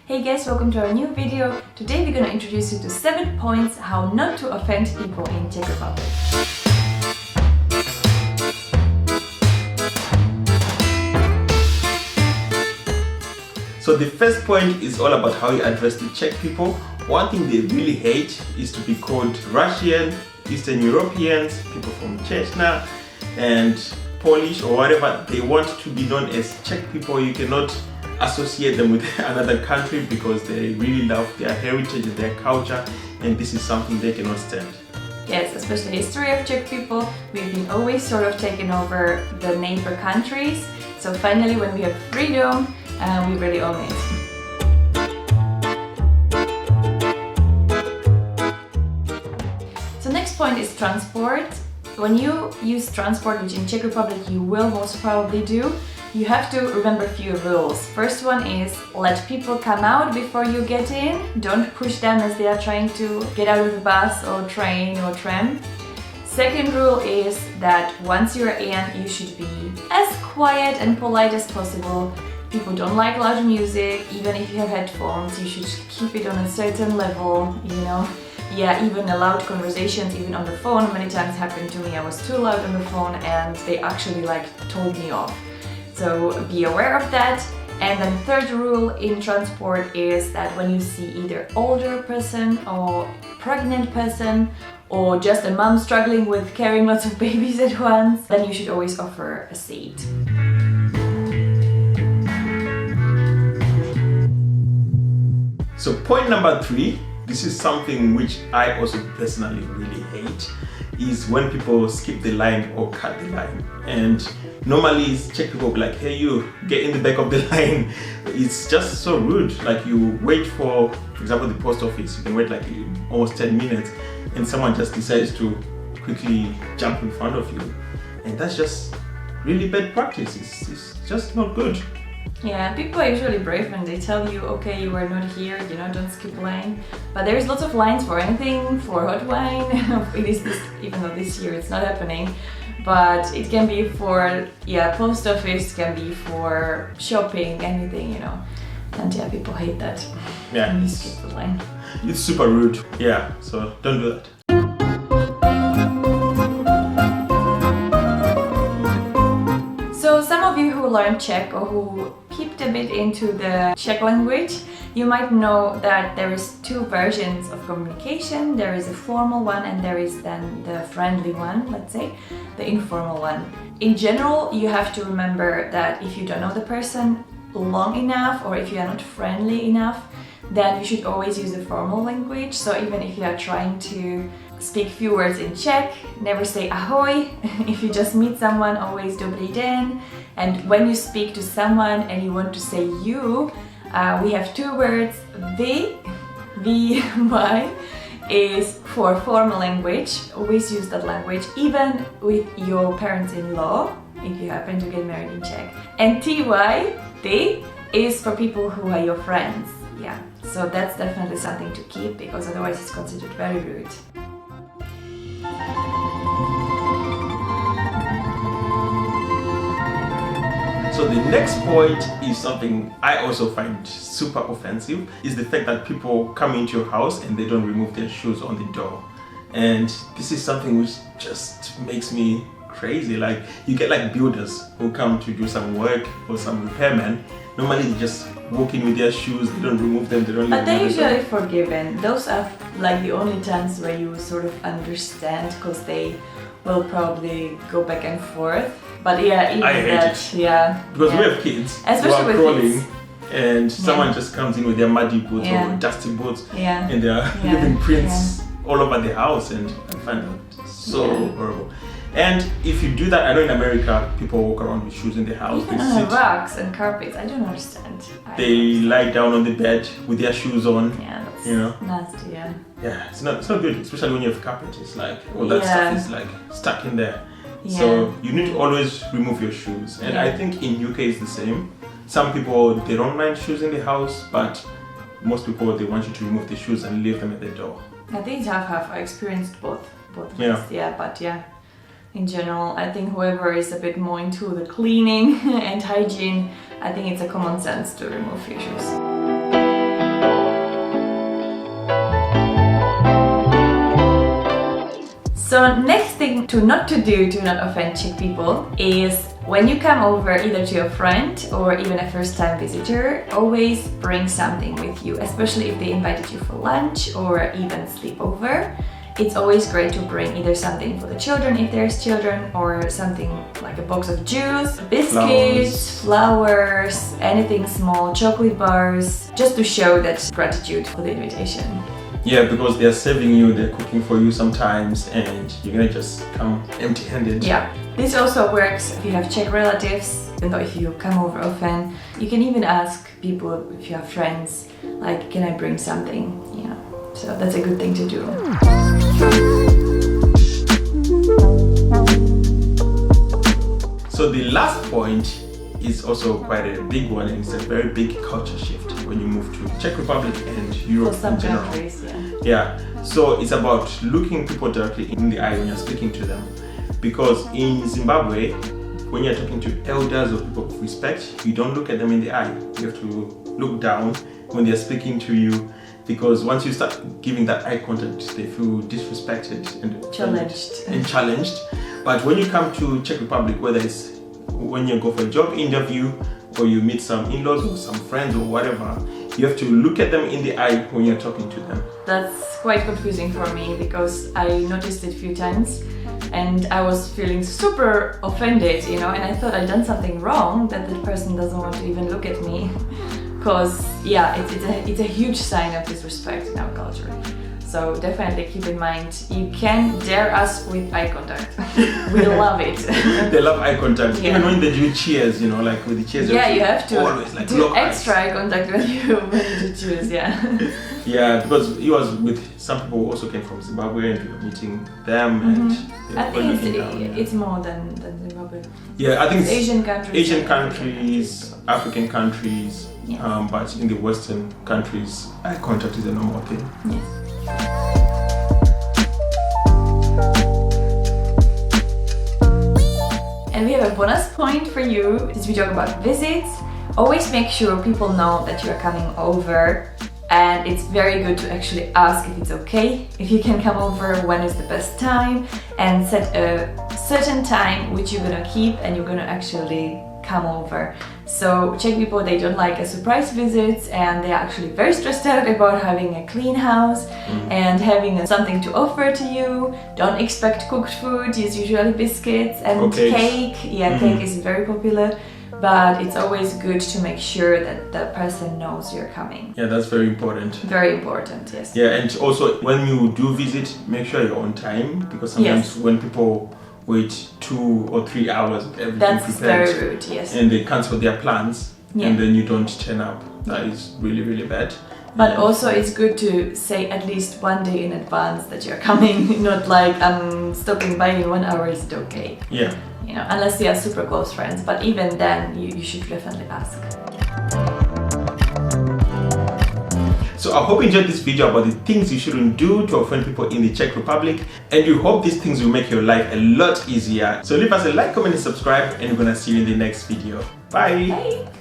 Hey guys, welcome to our new video. Today we're gonna introduce you to 7 points how not to offend people in Czech Republic. So the first point is all about how you address the Czech people. One thing they really hate is to be called Russian, Eastern Europeans, people from Czechia and Polish or whatever. They want to be known as Czech people. You cannot associate them with another country because they really love their heritage and their culture, and this is something they cannot stand. Yes, especially the history of Czech people. We've been always sort of taken over the neighbor countries. So finally, when we have freedom, we really own it. So next point is transport. When you use transport, which in Czech Republic you will most probably do, you have to remember a few rules. First one is let people come out before you get in. Don't push them as they are trying to get out of the bus or train or tram. Second rule is that once you're in, you should be as quiet and polite as possible. People don't like loud music. Even if you have headphones, you should keep it on a certain level, you know. Yeah, even loud conversations, even on the phone, many times happened to me. I was too loud on the phone and they actually told me off. So be aware of that. And then third rule in transport is that when you see either older person or pregnant person or just a mom struggling with carrying lots of babies at once, then you should always offer a seat. So point number 3, this is something which I also personally really hate, is when people skip the line or cut the line. And normally Czech people be like, hey you, get in the back of the line. It's just so rude. Like you wait for example, the post office, you can wait almost 10 minutes and someone just decides to quickly jump in front of you. And that's just really bad practice. It's just not good. Yeah, people are usually brave when they tell you, okay, you are not here, don't skip line. But there's lots of lines for anything, for hot wine. It is this, even though this year it's not happening. But it can be for, post office, can be for shopping, anything, And yeah, people hate that. Yeah. When you skip the line. It's super rude. Yeah, so don't do that. So some of you who learn Czech or who peeped a bit into the Czech language, you might know that there is 2 versions of communication. There is a formal one and there is then the friendly one, let's say, the informal one. In general, you have to remember that if you don't know the person long enough or if you are not friendly enough, then you should always use the formal language. So even if you are trying to speak few words in Czech, never say ahoj. If you just meet someone, always dobrý den. And when you speak to someone and you want to say you, we have 2 words. Vy is for formal language. Always use that language, even with your parents-in-law, if you happen to get married in Czech. And ty is for people who are your friends. Yeah, so that's definitely something to keep because otherwise it's considered very rude. So the next point is something I also find super offensive, is the fact that people come into your house and they don't remove their shoes on the door. And this is something which just makes me crazy. Like you get builders who come to do some work or some repairman. Normally they just walk in with their shoes, they don't remove them, they don't leave them. But they're usually forgiven. Those are the only times where you sort of understand because they will probably go back and forth. But yeah, even I hate that, it. yeah. Because we have kids especially who are with crawling kids. and someone just comes in with their muddy boots or dusty boots and they are leaving prints all over the house, and I find that so horrible. And if you do that, I know in America people walk around with shoes in the house. Even on rugs and carpets, I don't understand. They lie down on the bed with their shoes on. Yeah, that's nasty, yeah. Yeah, it's not good, especially when you have carpet. It's all that stuff is stuck in there. Yeah. So you need to always remove your shoes. And I think in UK it's the same. Some people, they don't mind shoes in the house, but most people, they want you to remove the shoes and leave them at the door. I think it's half-half. I experienced both Yeah. Yeah, but yeah. In general, I think whoever is a bit more into the cleaning and hygiene, I think it's a common sense to remove your shoes. So next thing to not offend Czech people is when you come over either to your friend or even a first-time visitor, always bring something with you, especially if they invited you for lunch or even sleepover. It's always great to bring either something for the children if there's children, or something like a box of juice, biscuits, flowers, anything small, chocolate bars, just to show that gratitude for the invitation. Yeah, because they're serving you, they're cooking for you sometimes, and you're gonna just come empty-handed. Yeah, this also works if you have Czech relatives, even though if you come over often. You can even ask people, if you have friends, like, can I bring something? You know, so that's a good thing to do. So the last point is also quite a big one, and it's a very big culture shift when you move to Czech Republic and Europe For some in general. countries, yeah. Yeah, so it's about looking people directly in the eye when you're speaking to them. Because in Zimbabwe, when you're talking to elders or people of respect, you don't look at them in the eye. You have to look down when they're speaking to you, because once you start giving that eye contact, they feel disrespected and challenged. But when you come to Czech Republic, whether it's when you go for a job interview or you meet some in-laws or some friends or whatever, you have to look at them in the eye when you're talking to them. That's quite confusing for me, because I noticed it a few times and I was feeling super offended, you know, and I thought I'd done something wrong that the person doesn't want to even look at me. Because yeah, it's a huge sign of disrespect in our culture. So definitely keep in mind, you can dare us with eye contact. We love it. They love eye contact. Yeah. Even when they do cheers, you know, like with the cheers. Yeah, you have to always like do extra eye contact when you do cheers, yeah. Yeah, because he was with some people who also came from Zimbabwe, and we were meeting them, and I think it's more than Zimbabwe. Yeah, I think it's Asian countries, African countries, yeah. But in the Western countries, eye contact is a normal thing. Yes. And we have a bonus point for you, since we talk about visits. Always make sure people know that you are coming over, and it's very good to actually ask if it's okay, if you can come over, when is the best time, and set a certain time which you're gonna keep and you're gonna actually come over. So Czech people, they don't like a surprise visits, and they're actually very stressed out about having a clean house and having something to offer to you. Don't expect cooked food, it's usually biscuits and cake. Yeah, cake is very popular. But it's always good to make sure that the person knows you're coming. Yeah, that's very important. Very important, yes. Yeah, and also when you do visit, make sure you're on time, because sometimes when people wait 2 or 3 hours with everything that's prepared, very rude, yes. and they cancel their plans, and then you don't turn up. That is really, really bad. But also it's good to say at least 1 day in advance that you're coming, not like I'm stopping by in 1 hour, is it okay? Yeah. You know, unless you are super close friends, but even then you should definitely ask. So I hope you enjoyed this video about the things you shouldn't do to offend people in the Czech Republic, and you hope these things will make your life a lot easier. So leave us a like, comment and subscribe, and we're gonna see you in the next video. Bye! Bye!